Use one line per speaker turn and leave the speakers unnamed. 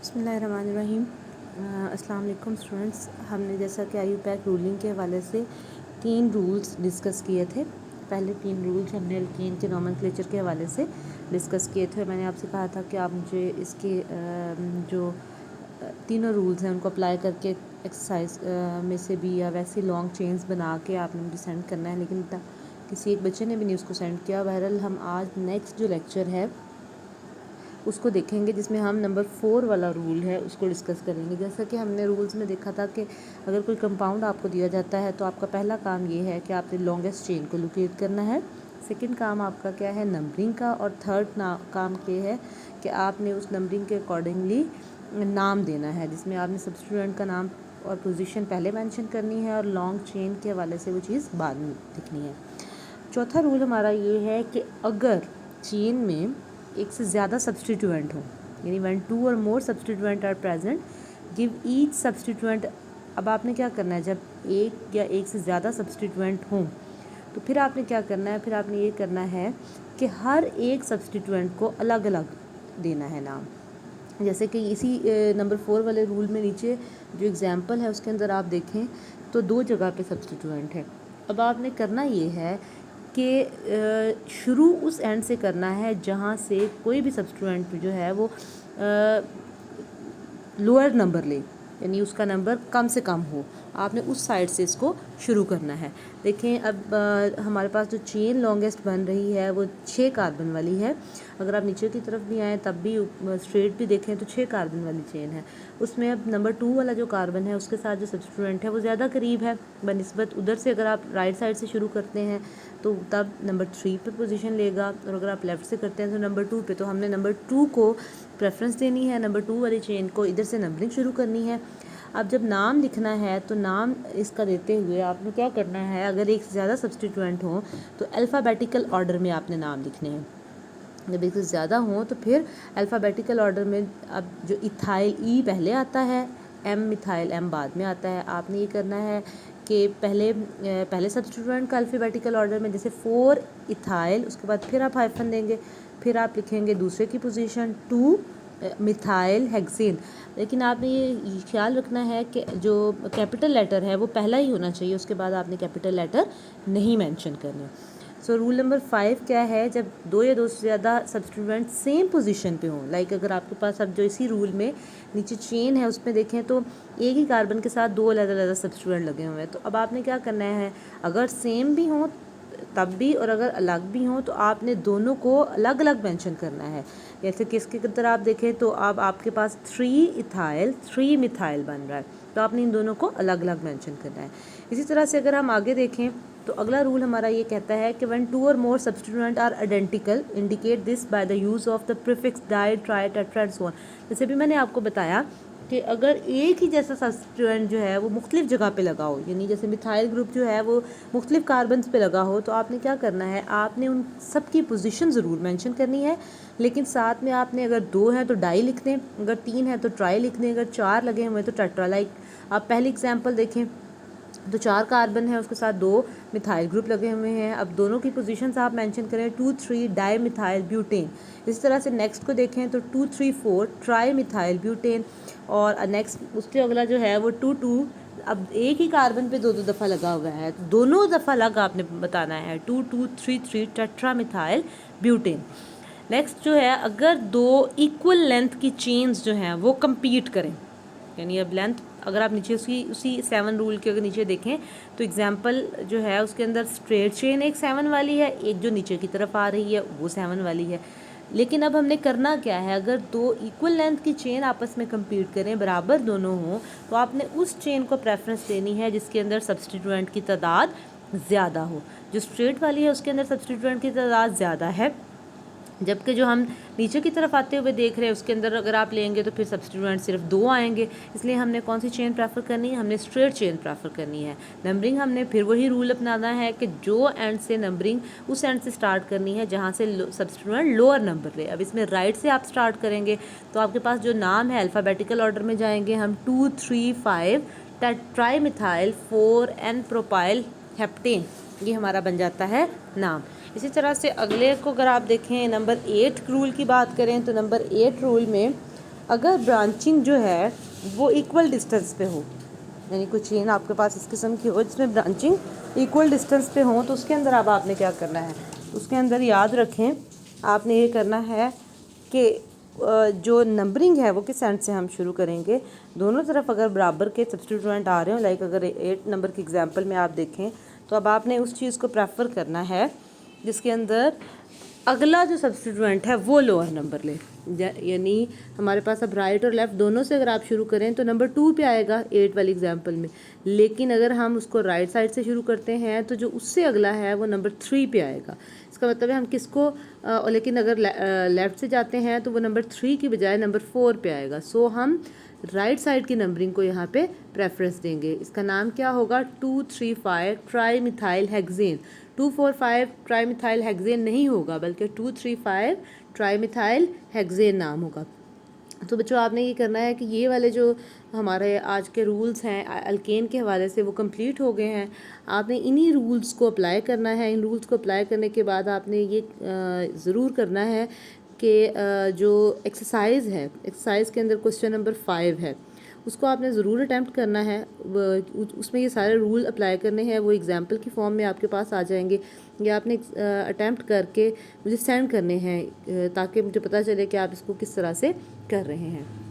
बिस्मिल्लाहिर्रहमानिर्रहीम। अस्सलाम वालेकुम स्टूडेंट्स। हमने जैसा कि IUPAC रूलिंग के हवाले से 3 रूल्स डिस्कस किए थे। पहले 3 रूल्स हमने अल्कीन के नोमेनक्लेचर के हवाले से डिस्कस किए थे। मैंने आपसे कहा था कि आप मुझे इसके जो तीनों रूल्स हैं उनको अप्लाई करके एक्सरसाइज में से भी या वैसे लॉन्ग चेन्स बना के आपने मुझे सेंड करना है, लेकिन किसी एक बच्चे ने भी नहीं उसको सेंड किया। बहरहाल हम आज नेक्स्ट जो लेक्चर है उसको देखेंगे, जिसमें हम नंबर 4 वाला रूल है उसको डिस्कस करेंगे। जैसा कि हमने रूल्स में देखा था कि अगर कोई कंपाउंड आपको दिया जाता है तो आपका पहला काम ये है कि आपने लॉन्गेस्ट चेन को लोकेट करना है। सेकंड काम आपका क्या है, नंबरिंग का। और थर्ड काम ये है कि आपने उस नंबरिंग के अकॉर्डिंगली नाम देना है, जिसमें आपने सब्स्टिट्यूएंट का नाम और पोजीशन पहले मेंशन करनी है और लॉन्ग चेन के हवाले से वो चीज़ बाद में लिखनी है। चौथा रूल हमारा ये है कि अगर चेन में एक से ज़्यादा सब्स्टिट्यूएंट हो, यानी when 2 or more substituent are present give each substituent. अब आपने क्या करना है, जब एक या एक से ज़्यादा सब्स्टिट्यूएंट हों तो फिर आपने क्या करना है, फिर आपने ये करना है कि हर एक सब्स्टिट्यूएंट को अलग अलग देना है नाम। जैसे कि इसी नंबर 4 वाले रूल में नीचे जो एग्जाम्पल है उसके अंदर आप देखें तो 2 जगह पे सब्स्टिट्यूएंट है। अब आपने करना ये है कि शुरू उस एंड से करना है जहाँ से कोई भी सब्स्टिट्यूएंट जो है वो लोअर नंबर ले, यानी उसका नंबर कम से कम हो। आपने उस साइड से इसको शुरू करना है। देखें अब हमारे पास जो चेन लॉन्गेस्ट बन रही है वो 6 कार्बन वाली है। अगर आप नीचे की तरफ भी आएँ तब भी स्ट्रेट भी देखें तो 6 कार्बन वाली चेन है। उसमें अब नंबर 2 वाला जो कार्बन है उसके साथ जो सब्स्टिट्यूएंट है वो ज़्यादा करीब है बनिस्बत। उधर से अगर आप राइट साइड से शुरू करते हैं तो तब नंबर 3 पे पोजीशन लेगा, और अगर आप लेफ़्ट से करते हैं तो नंबर 2 पे। तो हमने नंबर 2 को प्रेफरेंस देनी है, नंबर 2 वाली चेन को इधर से नंबरिंग शुरू करनी है। अब जब नाम लिखना है तो नाम इसका देते हुए आपने क्या करना है, अगर एक से ज़्यादा सब्स्टिट्यूएंट हो तो अल्फ़ाबेटिकल ऑर्डर में आपने नाम लिखने हैं। जब एक से ज़्यादा हो तो फिर अल्फ़ाबेटिकल ऑर्डर में अब जो इथाइल ई पहले आता है, एम मिथाइल एम बाद में आता है। आपने ये करना है कि पहले सब्स्टिट्यूएंट का अल्फ़ाबेटिकल ऑर्डर में, जैसे 4 इथाइल, उसके बाद फिर आप हाइफन देंगे, फिर आप लिखेंगे दूसरे की पोजीशन 2 मिथाइल हेक्सेन। लेकिन आपने ये ख्याल रखना है कि जो कैपिटल लेटर है वो पहला ही होना चाहिए, उसके बाद आपने कैपिटल लेटर नहीं मेंशन करने। सो रूल नंबर 5 क्या है, जब 2 या 2 से ज़्यादा सब्स्टिट्यूएंट सेम पोजीशन पे हों, लाइक अगर आपके पास अब जो इसी रूल में नीचे चेन है उसमें देखें तो एक ही कार्बन के साथ 2 अलग-अलग सब्स्टिट्यूएंट लगे हुए हैं, तो अब आपने क्या करना है, अगर सेम भी हों तब भी और अगर अलग भी हों तो आपने दोनों को अलग अलग मेंशन करना है। जैसे कि इसके अंदर आप देखें तो अब आपके पास 3 इथाइल 3 मिथाइल बन रहा है, तो आपने इन दोनों को अलग अलग मेंशन करना है। इसी तरह से अगर हम आगे देखें तो अगला रूल हमारा ये कहता है कि when 2 or more substituent are identical indicate this by the use of the prefix di tri tetra and so on. जैसे भी मैंने आपको बताया कि अगर एक ही जैसा सब्स्टिट्यूएंट जो है वो मुख्तलिफ जगह पे लगा हो, यानी जैसे मिथाइल ग्रुप जो है वो मुख्तलिफ कार्बन्स पे लगा हो, तो आपने क्या करना है, आपने उन सब की पोजीशन ज़रूर मेंशन करनी है, लेकिन साथ में आपने अगर 2 है तो डाई लिख दें, अगर 3 है तो ट्राई लिख दें, अगर 4 लगे हुए हैं तो टेट्रा। लाइक आप पहली एग्जाम्पल देखें तो 4 कार्बन है, उसके साथ 2 मिथाइल ग्रुप लगे हुए हैं। अब दोनों की पोजीशंस आप मेंशन करें 2 3 डाई मिथाइल ब्यूटेन। इस तरह से नेक्स्ट को देखें तो 2 3 4 ट्राई मिथाइल ब्यूटेन, और नेक्स्ट उसके अगला जो है वो 2 2। अब एक ही कार्बन पे 2 2 दफ़ा लगा हुआ है, तो दोनों दफ़ा अलग आपने बताना है, 2 2 3 3 टेट्रा मिथाइल ब्यूटेन। नेक्स्ट जो है, अगर 2 इक्वल लेंथ की चेन्स जो हैं वो compete करें, यानी अब लेंथ अगर आप नीचे उसी 7 रूल के अगर नीचे देखें तो एग्जांपल जो है उसके अंदर स्ट्रेट चेन एक 7 वाली है, एक जो नीचे की तरफ आ रही है वो 7 वाली है। लेकिन अब हमने करना क्या है, अगर 2 इक्वल लेंथ की चेन आपस में compete करें, बराबर दोनों हों, तो आपने उस चेन को प्रेफरेंस देनी है जिसके अंदर सब्स्टिट्यूएंट की तादाद ज़्यादा हो। जो स्ट्रेट वाली है उसके अंदर सब्स्टिट्यूएंट की तादाद ज़्यादा है, जबकि जो हम नीचे की तरफ आते हुए देख रहे हैं उसके अंदर अगर आप लेंगे तो फिर सब्स्टिट्यूएंट सिर्फ 2 आएंगे। इसलिए हमने कौन सी चेन प्रेफर करनी है, हमने स्ट्रेट चेन प्रेफर करनी है। नंबरिंग हमने फिर वही रूल अपनाना है कि जो एंड से नंबरिंग उस एंड से स्टार्ट करनी है जहाँ से सब्स्टिट्यूएंट लोअर नंबर ले। अब इसमें राइट से आप स्टार्ट करेंगे तो आपके पास जो नाम है अल्फ़ाबेटिकल ऑर्डर में जाएंगे हम, 2 3 5 trimethyl 4 n propyl heptane, ये हमारा बन जाता है नाम। इसी तरह से अगले को अगर आप देखें नंबर 8 रूल की बात करें तो नंबर 8 रूल में अगर ब्रांचिंग जो है वो इक्वल डिस्टेंस पे हो, यानी कोई चेन आपके पास इस किस्म की हो जिसमें ब्रांचिंग इक्वल डिस्टेंस पे हो, तो उसके अंदर अब आपने क्या करना है, उसके अंदर याद रखें आपने ये करना है कि जो नंबरिंग है वो किस एंड से हम शुरू करेंगे। दोनों तरफ अगर बराबर के सब्स्टिट्यूएंट आ रहे हो, लाइक अगर 8 नंबर के एग्जांपल में आप देखें, तो अब आपने उस चीज़ को प्रेफर करना है जिसके अंदर अगला जो सब्स्टिट्यूएंट है वो लोअर नंबर ले। यानी हमारे पास अब राइट और लेफ़्ट दोनों से अगर आप शुरू करें तो नंबर 2 पे आएगा 8 वाली एग्जांपल में, लेकिन अगर हम उसको राइट साइड से शुरू करते हैं तो जो उससे अगला है वो नंबर 3 पे आएगा। इसका मतलब है हम किसको लेकिन अगर लेफ़्ट से जाते हैं तो वो नंबर 3 की बजाय नंबर 4 पे आएगा। सो हम राइट साइड की नंबरिंग को यहाँ पे प्रेफरेंस देंगे। इसका नाम क्या होगा, 235 ट्राईमिथाइल हेक्सेन। 245 ट्राईमिथाइल हेक्सेन नहीं होगा बल्कि 235 ट्राईमिथाइल हेक्सेन नाम होगा। तो बच्चों आपने ये करना है कि ये वाले जो हमारे आज के रूल्स हैं अल्केन के हवाले से वो कंप्लीट हो गए हैं। आपने इन्हीं रूल्स को अप्लाई करना है। इन रूल्स को अप्लाई करने के बाद आपने ये ज़रूर करना है कि जो एक्सरसाइज है, एक्सरसाइज के अंदर क्वेश्चन नंबर 5 है उसको आपने ज़रूर अटैम्प्ट करना है। उसमें ये सारे रूल अप्लाई करने हैं, वो एग्जाम्पल की फॉर्म में आपके पास आ जाएंगे। या आपने अटैम्प्ट करके मुझे सेंड करने हैं ताकि मुझे पता चले कि आप इसको किस तरह से कर रहे हैं।